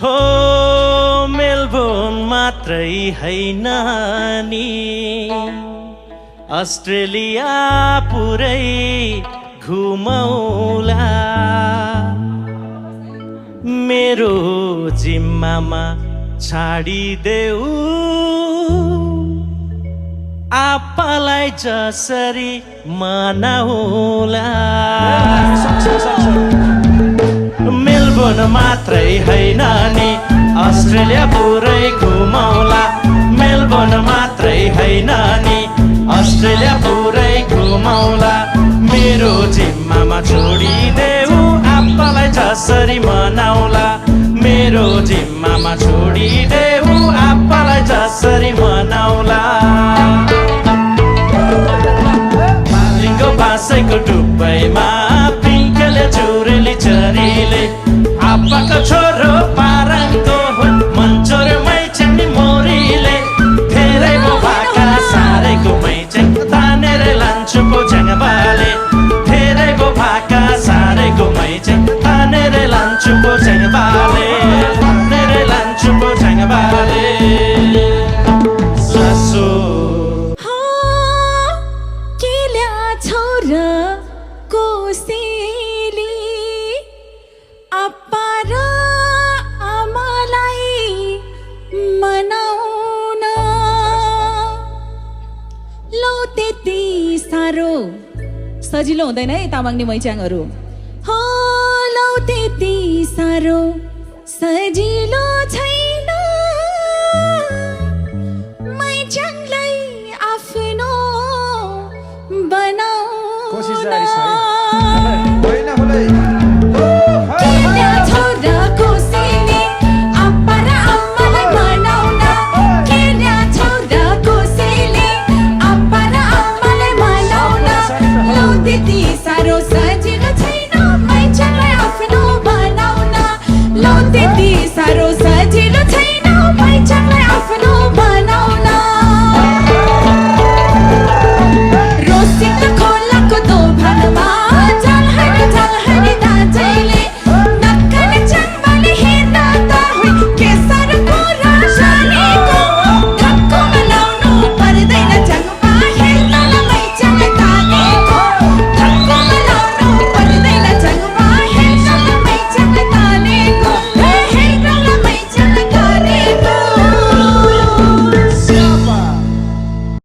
हो मेलबोर्न मात्रै हैन नि अस्ट्रेलिया पुरै घुमौला मेरो जिम्मामा छाडिदेऊ आप्पालाई जसरी मनाउला मेलबोर्न मात्रै हैन नि अस्ट्रेलिया पुरै घुमौला मेलबोर्न मात्रै हैन नि अस्ट्रेलिया पुरै घुमौला मेरो जिम्मामा छोडिदेऊ आप्पालाई जसरी मनाउला मेरो जिम्मामा छोडिदेऊ आप्पालाई जसरी मनाउला पालिङको बासैको टुप्पैमा पिङ्कले चुरेली चरीले आप्पाको छोरो पारङको हुन् मन्चोरमै चिन्नी मोरीले धेरै भाका सारेको मैचेन तानेर लान्छु पोझ्याङबाले धेरै भाका सारेको मैचेन तानेर लान्छु पोझ्याङबाले तानेर लान्छु पोझ्याङबाले सासु केल्या छोरा कोसेली आप्पा र आमालाई मनाउन लौ त्यति साह्रो सजिलो हुँदैन है तामाङनी मैच्याङहरू हो लौ त्यति साह्रो सजिलो